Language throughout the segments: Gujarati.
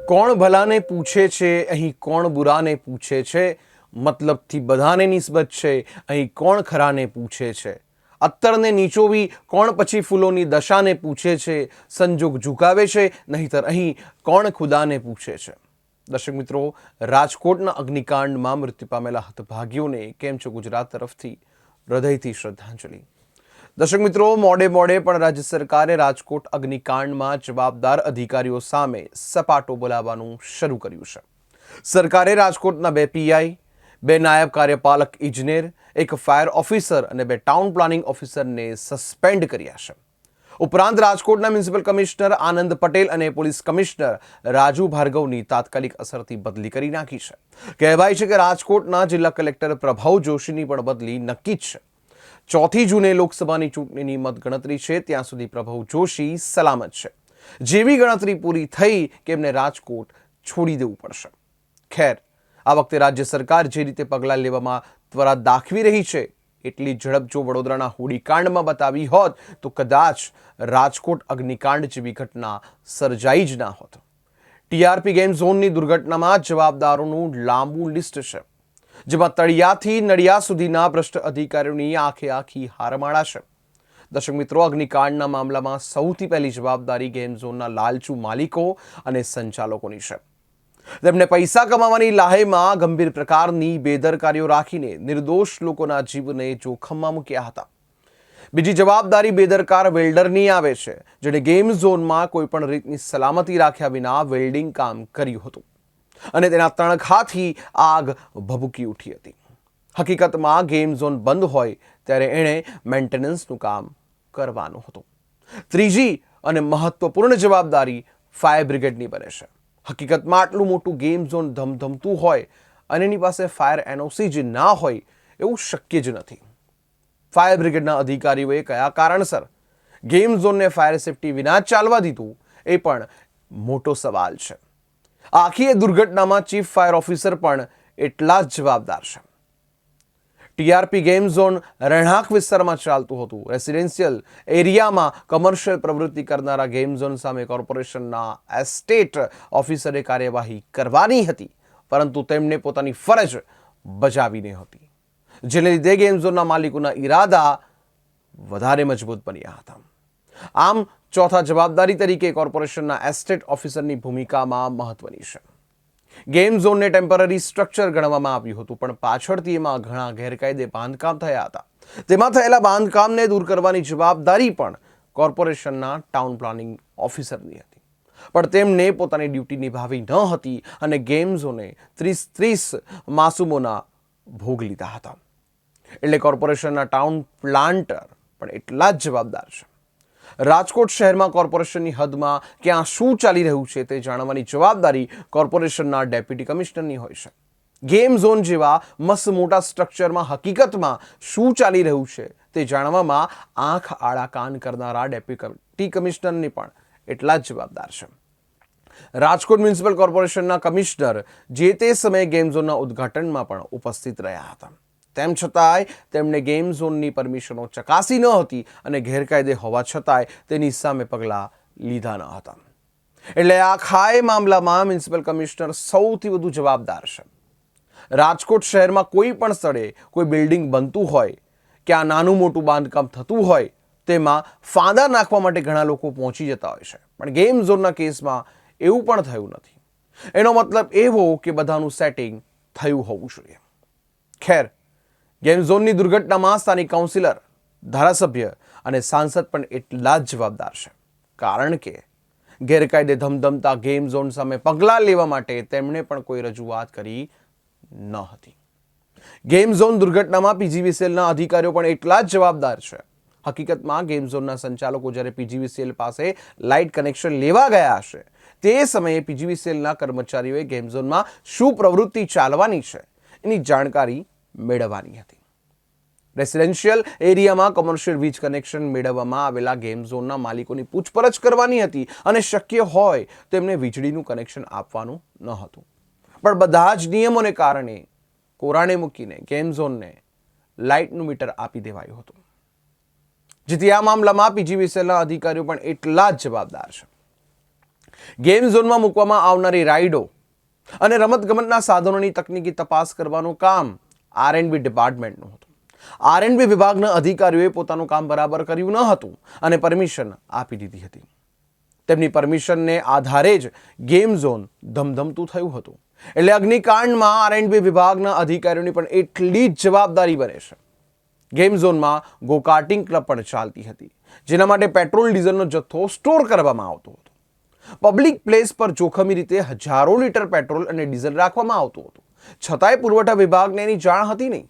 કોણ ભલાને પૂછે છે, અહીં કોણ બુરાને પૂછે છે, મતલબથી બધાને નિસ્બત છે, અહીં કોણ ખરાને પૂછે છે, અત્તરને નીચોવી કોણ પછી ફૂલોની દશાને પૂછે છે, સંજોગ ઝુકાવે છે નહીંતર અહીં કોણ ખુદાને પૂછે છે. દર્શક મિત્રો, રાજકોટના અગ્નિકાંડમાં મૃત્યુ પામેલા હતભાગીઓને કેમ છો ગુજરાત તરફથી હૃદયથી શ્રદ્ધાંજલિ. દર્શક મિત્રો, મોડે પણ રાજ્ય સરકારે રાજકોટ અગ્નિકાંડમાં જવાબદાર અધિકારીઓ સામે સપાટો બોલાવવાનું શરૂ કર્યું છે. સરકારે રાજકોટના 2 પીઆઈ, 2 નાયબ કાર્યપાલક ઇજનેર, 1 ફાયર ઓફિસર અને 2 ટાઉન પ્લાનિંગ ઓફિસરને સસ્પેન્ડ કર્યા છે. ઉપરાંત રાજકોટના મ્યુનિસિપલ કમિશનર આનંદ પટેલ અને પોલીસ કમિશનર રાજુ ભાર્ગવની તાત્કાલિક અસરથી બદલી કરી નાખી છે. કહેવાય છે કે રાજકોટના જિલ્લા કલેક્ટર પ્રભાવ જોશીની પણ બદલી નક્કી જ છે. 4 જૂને લોકસભાની ચૂંટણીની મતગણતરી છે, ત્યાં સુધી પ્રભાવ જોશી સલામત છે. જેવી ગણતરી પૂરી થઈ કે એમને રાજકોટ છોડી દેવું પડશે. ખેર, આ વખતે રાજ્ય સરકાર જે રીતે પગલાં લેવામાં ત્વરા દાખવી રહી છે, એટલી ઝડપ જો વડોદરાના હોડીકાંડમાં બતાવી હોત તો કદાચ રાજકોટ અગ્નિકાંડ જેવી ઘટના સર્જાઈ જ ના હોત. ટીઆરપી ગેમ ઝોનની દુર્ઘટનામાં જવાબદારોનું લાંબુ લિસ્ટ છે, જેમાં તળિયાથી નડિયા સુધીના ભ્રષ્ટ અધિકારીઓની આખી હારમાળા છે. દર્શક મિત્રો, અગ્નિકાંડના મામલામાં સૌથી પહેલી જવાબદારી ગેમ ઝોનના લાલચુ માલિકો અને સંચાલકોની છે. તેમને પૈસા કમાવાની લાહેમાં ગંભીર પ્રકારની બેદરકારીઓ રાખીને નિર્દોષ લોકોના જીવને જોખમમાં મૂક્યા હતા. બીજી જવાબદારી બેદરકાર વેલ્ડરની આવે છે, જેણે ગેમ ઝોનમાં કોઈ પણ રીતની સલામતી રાખ્યા વિના વેલ્ડિંગ કામ કર્યું હતું અને તેના તણખાથી આગ ભભૂકી ઉઠી હતી. હકીકતમાં ગેમ ઝોન બંધ હોય ત્યારે એણે મેન્ટેનન્સનું કામ કરવાનું હતું. ત્રીજી અને મહત્વપૂર્ણ જવાબદારી ફાયર બ્રિગેડની બને છે. હકીકતમાં આટલું મોટું ગેમ ઝોન ધમધમતું હોય અને એની પાસે ફાયર એનઓસી જ ના હોય એવું શક્ય જ નથી. ફાયર બ્રિગેડના અધિકારીઓએ કયા કારણસર ગેમ ઝોનને ફાયર સેફટી વિના ચાલવા દીધું એ પણ મોટો સવાલ છે. આખી એ દુર્ઘટનામાં ચીફ ફાયર ઓફિસર પણ એટલા જ જવાબદાર છે. ટીઆરપી ગેમ ઝોન રહેણાંક વિસ્તારમાં ચાલતું હતું. રેસિડેન્શિયલ એરિયામાં કમર્શિયલ પ્રવૃત્તિ કરનારા ગેમ ઝોન સામે કોર્પોરેશનના એસ્ટેટ ઓફિસરે કાર્યવાહી કરવાની હતી, પરંતુ તેમને પોતાની ફરજ બજાવી નહોતી, જેને લીધે ગેમ ઝોનના માલિકોના ઈરાદા વધારે મજબૂત બન્યા હતા. આમ ચોથા જવાબદારી તરીકે કોર્પોરેશનના એસ્ટેટ ઓફિસરની ભૂમિકામાં મહત્વની છે. ગેમ ઝોનને ટેમ્પરરી સ્ટ્રક્ચર ગણવામાં આવ્યું હતું, પણ પાછળથી એમાં ઘણા ગેરકાયદે બાંધકામ થયા હતા. તેમાં થયેલા બાંધકામને દૂર કરવાની જવાબદારી પણ કોર્પોરેશનના ટાઉન પ્લાનિંગ ઓફિસરની હતી, પણ તેમને પોતાની ડ્યુટી નિભાવી ન હતી અને ગેમ ઝોને 30 માસૂમોના ભોગ લીધા હતા. એટલે કોર્પોરેશનના ટાઉન પ્લાન્ટર પણ એટલા જ જવાબદાર છે. રાજકોટ શહેરમાં કોર્પોરેશનની હદમાં ક્યાં શું ચાલી રહ્યું છે તે જાણવાની જવાબદારી કોર્પોરેશનના ડેપ્યુટી કમિશનરની હોય છે. ગેમ ઝોન જેવા મસ્ત મોટા સ્ટ્રક્ચરમાં હકીકતમાં શું ચાલી રહ્યું છે તે જાણવામાં આંખ આડા કાન કરનારા ડેપ્યુટી કમિશનરની પણ એટલા જ જવાબદાર છે. રાજકોટ મ્યુનિસિપલ કોર્પોરેશનના કમિશનર જે તે સમયે ગેમ ઝોનના ઉદ્ઘાટનમાં પણ ઉપસ્થિત રહ્યા હતા. તેમ છતાંય તેમણે ગેમ ઝોનની પરમિશનો ચકાસી ન હતી અને ગેરકાયદે હોવા છતાંય તેની સામે પગલાં લીધા ન હતા. એટલે આખા મામલામાં મ્યુનિસિપલ કમિશનર સૌથી વધુ જવાબદાર છે. રાજકોટ શહેરમાં કોઈ પણ સ્થળે કોઈ બિલ્ડિંગ બનતું હોય કે આ નાનું મોટું બાંધકામ થતું હોય, તેમાં ફાંદા નાખવા માટે ઘણા લોકો પહોંચી જતા હોય છે, પણ ગેમ ઝોનના કેસમાં એવું પણ થયું નથી. એનો મતલબ એવો કે બધાનું સેટિંગ થયું હોવું જોઈએ. ખેર, ગેમ ઝોનની દુર્ઘટનામાં સ્થાનિક કાઉન્સિલર, ધારાસભ્ય અને સાંસદ પણ એટલા જ જવાબદાર છે, કારણ કે ગેરકાયદે ધમધમતા ગેમ ઝોન સામે પગલાં લેવા માટે તેમણે પણ કોઈ રજૂઆત કરી ન હતી. ગેમ ઝોન દુર્ઘટનામાં પીજીવીસીએલના અધિકારીઓ પણ એટલા જ જવાબદાર છે. હકીકતમાં ગેમ ઝોનના સંચાલકો જ્યારે પીજીવીસીએલ પાસે લાઇટ કનેક્શન લેવા ગયા હશે, તે સમયે પીજીવીસીએલના કર્મચારીઓએ ગેમ ઝોનમાં શું પ્રવૃત્તિ ચાલવાની છે એની જાણકારી મેળવવાની હતી. રેસિડેન્શિયલ એરિયામાં કોમર્શિયલ વીજ કનેક્શન મેળવવામાં આવેલા ગેમ ઝોનના માલિકોની પૂછપરછ કરવાની હતી અને શક્ય હોય તેમને વીજળીનું કનેક્શન આપવાનું ન હતું. પણ બધા જ નિયમોને કારણે કોરાણે મૂકીને ગેમ ઝોનને લાઇટનું મીટર આપી દેવાયું હતું. જેથી આ મામલામાં પીજીવીસીએલના અધિકારીઓ પણ એટલા જ જવાબદાર છે. ગેમ ઝોનમાં મૂકવામાં આવનારી રાઇડો અને રમતગમતના સાધનોની તકનીકી તપાસ કરવાનું કામ R&B ડિપાર્ટમેન્ટનું હતું. R&B વિભાગના અધિકારીઓએ પોતાનું કામ બરાબર કર્યું ન હતું અને પરમિશન આપી દીધી હતી. તેમની પરમિશનને આધારે જ ગેમ ઝોન ધમધમતું થયું હતું. એટલે અગ્નિકાંડમાં R&B વિભાગના અધિકારીઓની પણ એટલી જ જવાબદારી બને છે. ગેમ ઝોનમાં ગોકાર્ટિંગ ક્લબ પણ ચાલતી હતી, જેના માટે પેટ્રોલ ડીઝલનો જથ્થો સ્ટોર કરવામાં આવતો હતો. પબ્લિક પ્લેસ પર જોખમી રીતે હજારો લીટર પેટ્રોલ અને ડીઝલ રાખવામાં આવતું હતું, છતાંય પુરવઠા વિભાગને એની જાણ હતી નહીં,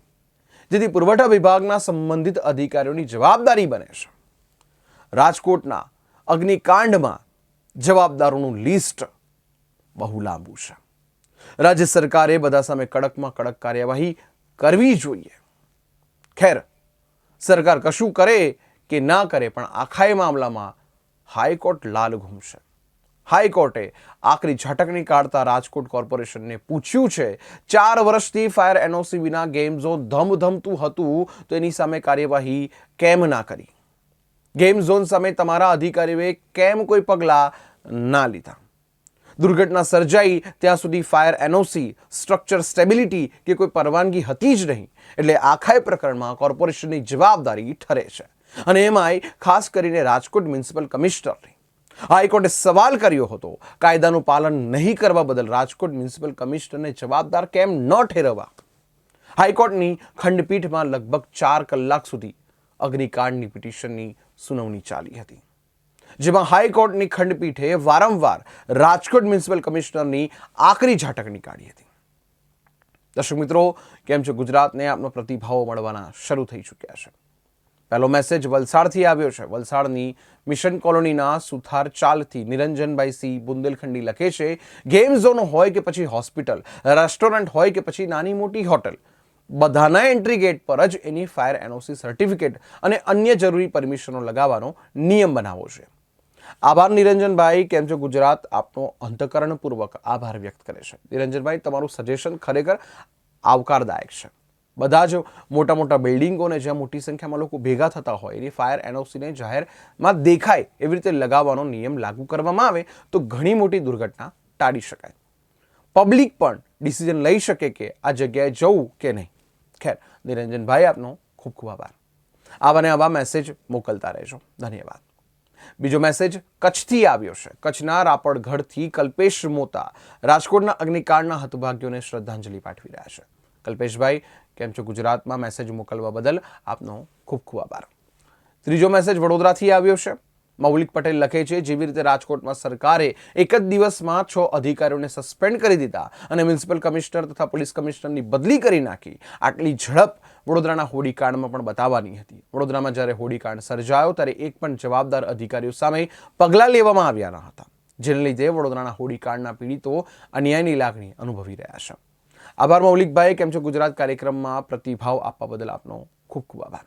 જેથી પુરવઠા વિભાગના સંબંધિત અધિકારીઓની જવાબદારી બને છે. રાજકોટના અગ્નિકાંડમાં જવાબદારોનું લિસ્ટ બહુ લાંબુ છે. રાજ્ય સરકારે બધા સામે કડકમાં કડક કાર્યવાહી કરવી જોઈએ. ખેર, સરકાર કશું કરે કે ના કરે, પણ આખા મામલામાં હાઈકોર્ટ લાલ ઘૂમશે. હાઈકોર્ટે આકરી ઝટકણી કાઢતા રાજકોટ કોર્પોરેશનને પૂછ્યું છે, 4 વર્ષથી ફાયર એનઓસી વિના ગેમ ઝોન ધમધમતું હતું તો એની સામે કાર્યવાહી કેમ ના કરી? ગેમ ઝોન સામે તમારા અધિકારીઓએ કેમ કોઈ પગલાં ના લીધા? દુર્ઘટના સર્જાઈ ત્યાં સુધી ફાયર એનઓસી, સ્ટ્રક્ચર સ્ટેબિલિટી કે કોઈ પરવાનગી હતી જ નહીં. એટલે આખા પ્રકરણમાં કોર્પોરેશનની જવાબદારી ઠરે છે, અને એમાંય ખાસ કરીને રાજકોટ મ્યુનિસિપલ કમિશનરની. હાઈકોર્ટે સવાલ કર્યો હતો, કાયદાનું પાલન નહીં કરવા બદલ રાજકોટ મ્યુનિસિપલ કમિશનરને જવાબદાર કેમ ન ઠેરવવા? હાઈકોર્ટની ખંડપીઠમાં લગભગ 4 કલાક સુધી અગ્નિકાંડની પિટિશનની સુનાવણી ચાલી હતી, જેમાં હાઈકોર્ટની ખંડપીઠે વારંવાર રાજકોટ મ્યુનિસિપલ કમિશનરની આકરી ઝાટકણી કાઢી હતી. દર્શક મિત્રો, કેમ છે ગુજરાતને આપનો પ્રતિભાવો મળવાના શરૂ થઈ ચૂક્યા છે. પહેલો મેસેજ વલસાડથી આવ્યો છે. વલસાડની મિશન કોલોનીના સુથાર ચાલથી નિરંજનભાઈ સી બુંદેલખંડી લખે છે, ગેમ ઝોન હોય કે પછી હોસ્પિટલ, રેસ્ટોરન્ટ હોય કે પછી નાની મોટી હોટલ, બધાના એન્ટ્રી ગેટ પર જ એની ફાયર એનઓસી સર્ટિફિકેટ અને અન્ય જરૂરી પરમિશનો લગાવવાનો નિયમ બનાવવો છે. આભાર નિરંજનભાઈ. કેમ છો ગુજરાત આપનો અંતઃકરણપૂર્વક આભાર વ્યક્ત કરે છે. નિરંજનભાઈ, તમારું સજેશન ખરેખર આવકારદાયક છે. બધા જ મોટા મોટા બિલ્ડિંગોને જ્યાં મોટી સંખ્યામાં લોકો ભેગા થતા હોય એની ફાયર એનઓસીને જાહેરમાં દેખાય એવી રીતે લગાવવાનો નિયમ લાગુ કરવામાં આવે તો ઘણી મોટી દુર્ઘટના ટાળી શકાય. પબ્લિક પણ ડિસિઝન લઈ શકે કે આ જગ્યાએ જવું કે નહીં. ખેર, નિરંજનભાઈ આપનો ખૂબ ખૂબ આભાર. આવા ને આવા મેસેજ મોકલતા રહેજો. ધન્યવાદ. બીજો મેસેજ કચ્છથી આવ્યો છે. કચ્છના રાપરગઢથી કલ્પેશ મોતા રાજકોટના અગ્નિકાંડના હતભાગ્યોને શ્રદ્ધાંજલિ પાઠવી રહ્યા છે. કલ્પેશભાઈ, કેમ છો ગુજરાતમાં મેસેજ મોકલવા બદલ આપનો ખૂબ ખૂબ આભાર. ત્રીજો મેસેજ વડોદરાથી આવ્યો છે. મૌલિક પટેલ લખે છે, જેવી રીતે રાજકોટમાં સરકારે એક જ દિવસમાં 6 અધિકારીઓને સસ્પેન્ડ કરી દીધા અને મ્યુનિસિપલ કમિશનર તથા પોલીસ કમિશનરની બદલી કરી નાખી, આટલી ઝડપ વડોદરાના હોડીકાંડમાં પણ બતાવવાની હતી. વડોદરામાં જ્યારે હોડીકાંડ સર્જાયો ત્યારે એક પણ જવાબદાર અધિકારીઓ સામે પગલાં લેવામાં આવ્યા ન હતા, જેને લીધે વડોદરાના હોડીકાંડના પીડિતો અન્યાયની લાગણી અનુભવી રહ્યા છે. આભાર મૌલિકભાઈ. કેમ છો ગુજરાત કાર્યક્રમમાં પ્રતિભાવ આપવા બદલ આપનો ખૂબ ખૂબ આભાર.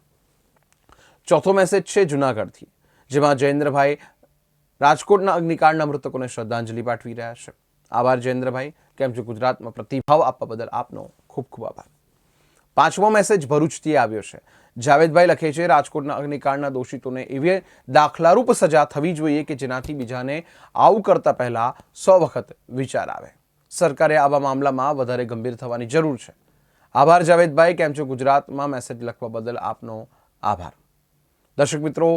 ચોથો મેસેજ છે જુનાગઢથી, જેમાં જયેન્દ્રભાઈ રાજકોટના અગ્નિકાંડના મૃતકોને શ્રદ્ધાંજલિ પાઠવી રહ્યા છે. આભાર જયેન્દ્રભાઈ. કેમ છો ગુજરાતમાં પ્રતિભાવ આપવા બદલ આપનો ખૂબ ખૂબ આભાર. પાંચમો મેસેજ ભરૂચથી આવ્યો છે. જાવેદભાઈ લખે છે, રાજકોટના અગ્નિકાંડના દોષિતોને એવી દાખલારૂપ સજા થવી જોઈએ કે જેનાથી બીજાને આવું કરતા પહેલા 100 વખત વિચાર આવે. સરકારે આવા મામલામાં વધારે ગંભીર થવાની જરૂર છે. આભાર જાવેદભાઈ. કેમ છો ગુજરાતમાં મેસેજ લખવા બદલ આપનો આભાર. દર્શક મિત્રો,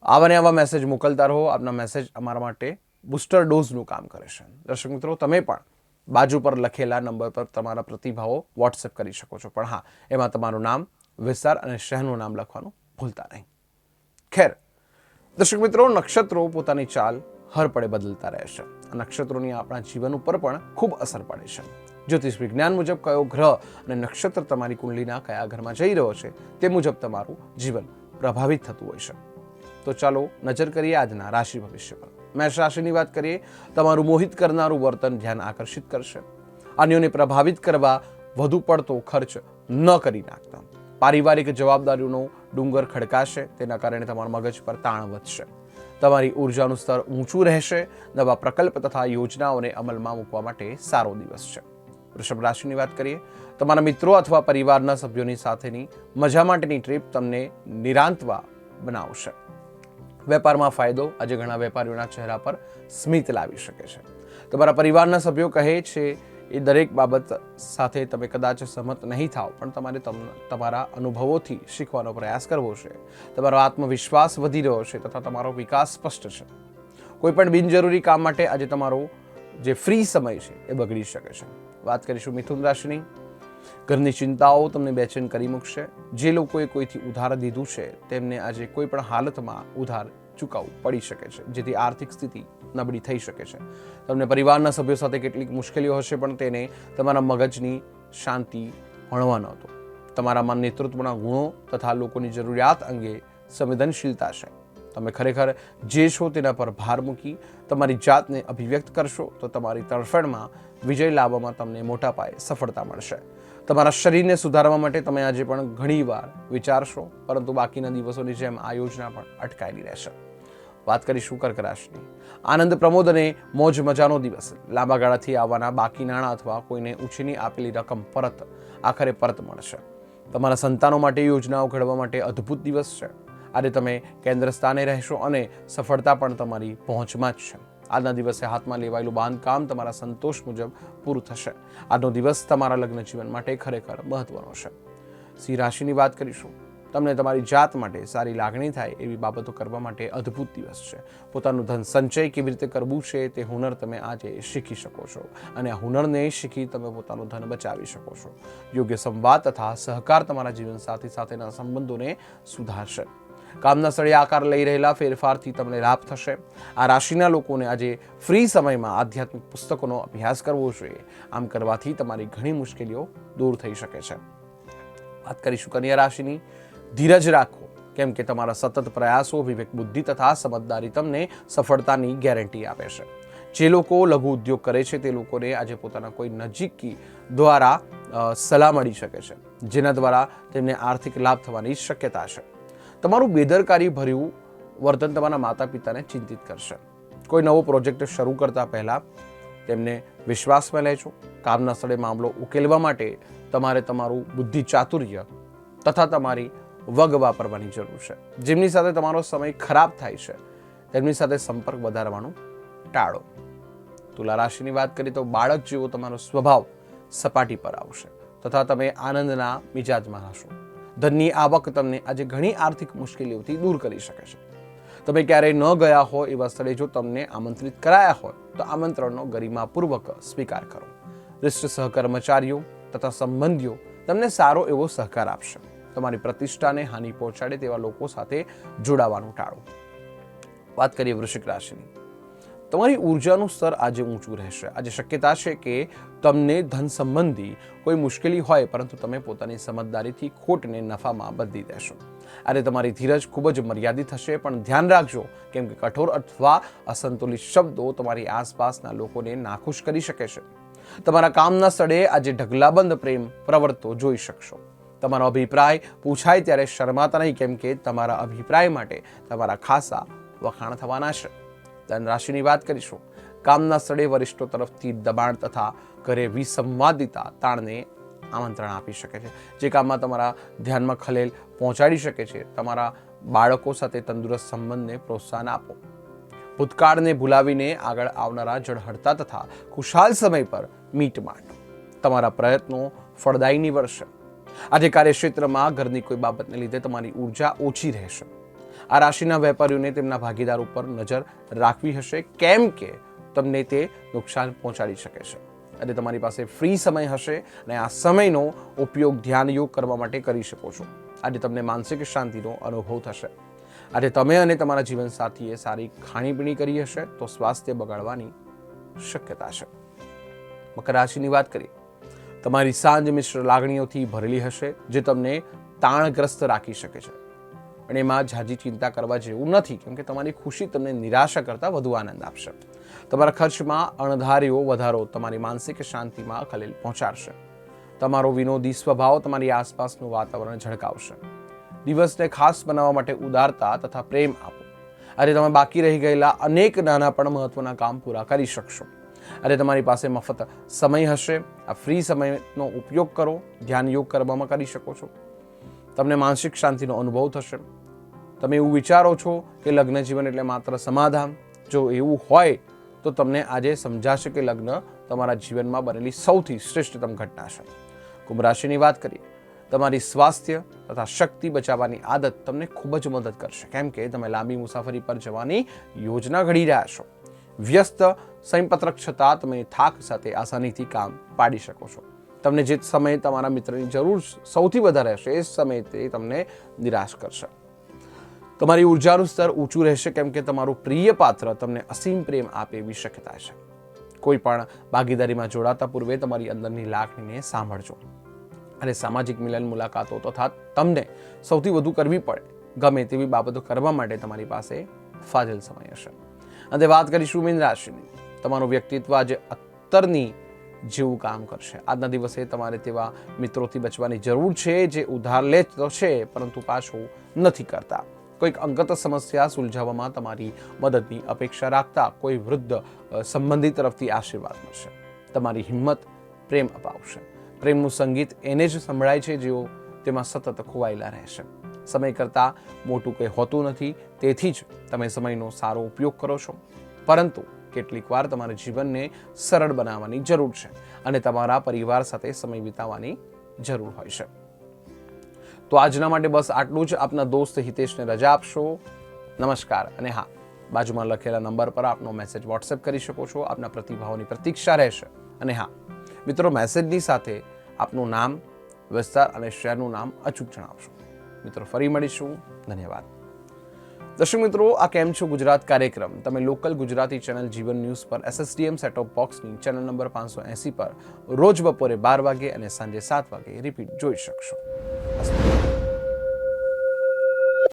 આવા ને આવા મેસેજ મોકલતા રહો. આપના મેસેજ અમારા માટે બુસ્ટર ડોઝનું કામ કરે છે. દર્શક મિત્રો, તમે પણ બાજુ પર લખેલા નંબર પર તમારા પ્રતિભાવો વોટ્સએપ કરી શકો છો, પણ હા, એમાં તમારું નામ, વિસ્તાર અને શહેરનું નામ લખવાનું ભૂલતા નહીં. ખેર, દર્શક મિત્રો, નક્ષત્રો પોતાની ચાલ હર પડે બદલતા રહે છે. નક્ષત્રોની આપણા જીવન ઉપર પણ ખૂબ અસર પડે છે. જ્યોતિષ વિજ્ઞાન મુજબ કયો ગ્રહ અને નક્ષત્ર તમારી કુંડલીના કયા ઘરમાં જઈ રહ્યો છે તે મુજબ તમારું જીવન પ્રભાવિત થતું હોય છે. તો ચાલો નજર કરીએ આજના રાશિ ભવિષ્ય પર. મેષ રાશિની વાત કરીએ. તમારું મોહિત કરનારું વર્તન ધ્યાન આકર્ષિત કરશે. અન્યોને પ્રભાવિત કરવા વધુ પડતો ખર્ચ ન કરી નાખતા. પારિવારિક જવાબદારીઓનો ડુંગર ખડકાશે, તેના કારણે તમારા મગજ પર તાણ વધશે. તમારી ઉર્જાનું સ્તર ઊંચું રહેશે. નવા પ્રકલ્પ તથા યોજનાઓને અમલમાં મૂકવા માટે સારો દિવસ છે. વૃષભ રાશિની વાત કરીએ. તમારા મિત્રો અથવા પરિવારના સભ્યોની સાથેની મજા માટેની ટ્રીપ તમને નિરાંતવા બનાવશે. વેપારમાં ફાયદો. આજે ઘણા વેપારીઓના ચહેરા પર સ્મિત લાવી શકે છે. તમારા પરિવારના સભ્યો કહે છે એ દરેક બાબત સાથે તમે કદાચ સહમત નહીં થાવ, પણ તમારે તમારા અનુભવોથી શીખવાનો પ્રયાસ કરવો છે. તમારો આત્મવિશ્વાસ વધી રહ્યો છે તથા તમારો વિકાસ સ્પષ્ટ છે. કોઈ પણ બિનજરૂરી કામ માટે આજે તમારો જે ફ્રી સમય છે એ બગડી શકે છે. વાત કરીશું મિથુન રાશિની. ઘરની ચિંતાઓ તમને બેચેન કરી મૂકશે. જે લોકોએ કોઈથી ઉધાર દીધું છે તેમને આજે કોઈ પણ હાલતમાં ઉધાર ચૂકવવું પડી શકે છે, જેથી આર્થિક સ્થિતિ નબળી થઈ શકે છે. તમને પરિવારના સભ્યો સાથે કેટલીક મુશ્કેલીઓ હશે, પણ તેને તમારા મગજની શાંતિ ભણવાનો હતો. તમારામાં નેતૃત્વના ગુણો તથા લોકોની જરૂરિયાત અંગે સંવેદનશીલતા છે. તમે ખરેખર જે છો તેના પર ભાર મૂકી તમારી જાતને અભિવ્યક્ત કરશો તો તમારી તરફેણમાં વિજય લાવવામાં તમને મોટા પાયે સફળતા મળશે. તમારા શરીરને સુધારવા માટે તમે આજે પણ ઘણીવાર વિચારશો, પરંતુ બાકીના દિવસોની જેમ આ યોજના પણ અટકાયેલી રહેશે. વાત કરીશું કર્ક રાશિની. આનંદ, પ્રમોદ અને મોજ મજાનો દિવસ. લાંબા ગાળાથી આવવાના બાકી નાણાં અથવા કોઈને ઉછીની આપેલી રકમ આખરે પરત મળશે. તમારા સંતાનો માટે યોજનાઓ ઘડવા માટે અદ્ભુત દિવસ છે. આજે તમે કેન્દ્ર સ્થાને રહેશો અને સફળતા પણ તમારી પહોંચમાં જ છે. આજના દિવસે હાથમાં લેવાયેલું બાંધકામ તમારા સંતોષ મુજબ પૂરું થશે. આજનો દિવસ તમારા લગ્ન જીવન માટે ખરેખર મહત્વનો છે. સિંહ રાશિની વાત કરીશું. તમને તમારી જાત માટે સારી લાગણી થાય એવી બાબતો કરવા માટે અદ્ભુત દિવસ છે. પોતાનું ધન સંચય કેવી રીતે કરવું છે તે હુનર તમે આજે શીખી શકો છો, અને આ હુનરને શીખી તમે પોતાનું ધન બચાવી શકો છો. યોગ્ય સંવાદ તથા સહકાર તમારા જીવનસાથી સાથેના સંબંધોને સુધારશે. કામના સ્થળે આકાર લઈ રહેલા ફેરફારથી તમને લાભ થશે. આ રાશિના લોકોને આજે ફ્રી સમયમાં આધ્યાત્મિક પુસ્તકોનો અભ્યાસ કરવો જોઈએ. આમ કરવાથી તમારી ઘણી મુશ્કેલીઓ દૂર થઈ શકે છે. વાત કરીશું કન્યા રાશિની. ધીરજ રાખો, કેમ કે તમારા સતત પ્રયાસો, વિવેક બુદ્ધિ તથા સમજદારી તમને સફળતાની ગેરંટી આપે છે. જે લોકો લઘુ ઉદ્યોગ કરે છે તે લોકોને આજે પોતાના કોઈ નજીકી દ્વારા સલાહ મળી શકે છે, જેના દ્વારા તેમને આર્થિક લાભ થવાની શક્યતા છે. તમારું બેદરકારી ભર્યું વર્તન તમારા માતા પિતાને ચિંતિત કરશે. કોઈ નવો પ્રોજેક્ટ શરૂ કરતા પહેલા તેમને વિશ્વાસમાં લેજો. કામના સ્થળે મામલો ઉકેલવા માટે તમારે તમારું બુદ્ધિ ચાતુર્ય તથા તમારી વગ વાપરવાની જરૂર છે. જેમની સાથે તમારો સમય ખરાબ થાય છે તેમની સાથે સંપર્ક વધારવાનું ટાળો. તુલા રાશિની વાત કરીએ તો બાળક જેવો તમારો સ્વભાવ સપાટી પર આવશે તથા તમે આનંદના મિજાજમાં હશો. ધનની આવક તમને આજે ઘણી આર્થિક મુશ્કેલીઓથી દૂર કરી શકે છે. તમે ક્યારેય ન ગયા હોય એવા સ્થળે જો તમને આમંત્રિત કરાયા હોય તો આમંત્રણનો ગરિમાપૂર્વક સ્વીકાર કરો. વરિષ્ઠ સહકર્મચારીઓ તથા સંબંધીઓ તમને સારો એવો સહકાર આપશે. તમારી પ્રતિષ્ઠાને હાનિ પહોંચાડે તેવા લોકો સાથે જોડાવાનું ટાળો. વાત કરીએ વૃશ્ચિક રાશિની. તમારી ઉર્જાનું સ્તર આજે ઊંચું રહેશે. આજે શક્યતા છે કે તમને ધન સંબંધી કોઈ મુશ્કેલી હોય, પરંતુ તમે પોતાની સમજદારીથી ખોટને નફામાં બદલી દેશો. આજે તમારી ધીરજ ખૂબ જ મર્યાદિત હશે, પણ ધ્યાન રાખજો, કેમ કે કઠોર અથવા અસંતુલિત શબ્દો તમારી આસપાસના લોકોને નાખુશ કરી શકે છે. તમારા કામના સ્થળે આજે ઢગલાબંધ પ્રેમ પ્રવર્તો જોઈ શકશો. તમારો અભિપ્રાય પૂછાય ત્યારે શરમાતા નહીં, કેમ કે તમારા અભિપ્રાય માટે તમારા ખાસા વખાણ થવાના છે. ધન રાશિની વાત કરીશું. કામના સ્થળે વરિષ્ઠો તરફથી દબાણ તથા ઘરે વિસંવાદિતા તાણને આમંત્રણ આપી શકે છે, જે કામમાં તમારા ધ્યાનમાં ખલેલ પહોંચાડી શકે છે. તમારા બાળકો સાથે તંદુરસ્ત સંબંધને પ્રોત્સાહન આપો. ભૂતકાળને ભૂલાવીને આગળ આવનારા ઝળહળતા તથા ખુશાલ સમય પર મીટ માંડો. તમારા પ્રયત્નો ફળદાયી નીવડશે. આજે કાર્યક્ષેત્રમાં ઘરની કોઈ બાબતને લીધે તમારી ઉર્જા ઓછી રહેશે. આ રાશિના વેપારીઓને તેમના ભાગીદાર ઉપર નજર રાખવી હશે, કેમ કે તમને તે નુકસાન પહોંચાડી શકે છે. અને તમારી પાસે ફ્રી સમય હશે અને આ સમયનો ઉપયોગ ધ્યાન યોગ કરવા માટે કરી શકો છો. આજે તમને માનસિક શાંતિનો અનુભવ થશે. આજે તમે અને તમારા જીવનસાથીએ સારી ખાણીપીણી કરી હશે તો સ્વાસ્થ્ય બગાડવાની શક્યતા છે. મકર રાશિની વાત કરીએ. તમારી સાંજ મિશ્ર લાગણીઓથી ભરેલી હશે, જે તમને તાણગ્રસ્ત રાખી શકે છે. અને એમાં ઝાઝી ચિંતા કરવા જેવું નથી, કેમ કે તમારી ખુશી તમને નિરાશા કરતાં વધુ આનંદ આપશે. તમારા ખર્ચમાં અણધાર્યો વધારો તમારી માનસિક શાંતિમાં ખલેલ પહોંચાડશે. તમારો વિનોદી સ્વભાવ તમારી આસપાસનું વાતાવરણ ઝળકાવશે. દિવસને ખાસ બનાવવા માટે ઉદારતા તથા પ્રેમ આપો. આજે તમે બાકી રહી ગયેલા અનેક નાના પણ મહત્વના કામ પૂરા કરી શકશો. આજે તમારી પાસે મફત સમય હશે. આ ફ્રી સમયનો ઉપયોગ કરો. ધ્યાન યોગ કરવામાં કરી શકો છો. તમને માનસિક શાંતિનો અનુભવ થશે. તમે એવું વિચારો છો કે લગ્ન જીવન એટલે માત્ર સમાધાન? જો એવું હોય તો તમને આજે સમજાશે કે લગ્ન તમારા જીવનમાં બનેલી સૌથી શ્રેષ્ઠતમ ઘટના છે. કુંભ રાશિની વાત કરીએ. તમારી સ્વાસ્થ્ય તથા શક્તિ બચાવવાની આદત તમને ખૂબ જ મદદ કરશે, કેમ કે તમે લાંબી મુસાફરી પર જવાની યોજના ઘડી રહ્યા છો. વ્યસ્ત સમયપત્રક છતાં તમે થાક સાથે આસાનીથી કામ પાડી શકો છો. તમને જે સમયે તમારા મિત્રની જરૂર સૌથી વધારે હશે એ સમયે તે તમને નિરાશ કરશે. તમારી ઉર્જાનું સ્તર ઊંચું રહેશે, કેમ કે તમારું પ્રિય પાત્ર તમને અસીમ પ્રેમ આપે એવી શક્યતા છે. કોઈ પણ ભાગીદારીમાં જોડાતા પૂર્વે તમારી અંદરની લાગણીને સાંભળજો અને સામાજિક મિલન, મુલાકાતો તથા તમને સૌથી વધુ કરવી પડે ગમે તેવી બાબતો કરવા માટે તમારી પાસે ફાજલ સમય હશે. અને વાત કરીશું મીન રાશિની. તમારું વ્યક્તિત્વ આજે અત્તરની જેવું કામ કરશે. આજના દિવસે તમારે તેવા મિત્રોથી બચવાની જરૂર છે જે ઉધાર લે તો છે પરંતુ પાછું નથી કરતા. કોઈક અંગત સમસ્યા સુલઝાવવામાં તમારી મદદની અપેક્ષા રાખતા કોઈ વૃદ્ધ સંબંધી તરફથી આશીર્વાદ મળશે. તમારી હિંમત પ્રેમ અપાવશે. પ્રેમનું સંગીત એને જ સંભળાય છે જેઓ તેમાં સતત ખોવાયેલા રહેશે. સમય કરતાં મોટું કંઈ હોતું નથી, તેથી જ તમે સમયનો સારો ઉપયોગ કરો છો. પરંતુ કેટલીક વાર તમારા જીવનને સરળ બનાવવાની જરૂર છે અને તમારા પરિવાર સાથે સમય વિતાવવાની જરૂર હોય છે. તો આજના માટે બસ આટલું જ. આપના દોસ્ત હિતેશને રજા આપશો. નમસ્કાર. અને હા, બાજુમાં લખેલા નંબર પર આપનો મેસેજ વોટ્સએપ કરી શકો છો. આપના પ્રતિભાવોની પ્રતીક્ષા રહેશે. અને હા મિત્રો, મેસેજની સાથે આપનું નામ, વિસ્તાર અને શહેરનું નામ અચૂક જણાવશો. મિત્રો ફરી મળીશું. ધન્યવાદ. દર્શક મિત્રો, આ કેમ છો ગુજરાત કાર્યક્રમ તમે લોકલ ગુજરાતી ચેનલ જીવન ન્યૂઝ પર SSTM સેટ ઓફ બોક્સની ચેનલ નંબર 580 પર રોજ બપોરે 12 વાગે અને સાંજે 7 વાગે રિપીટ જોઈ શકશો.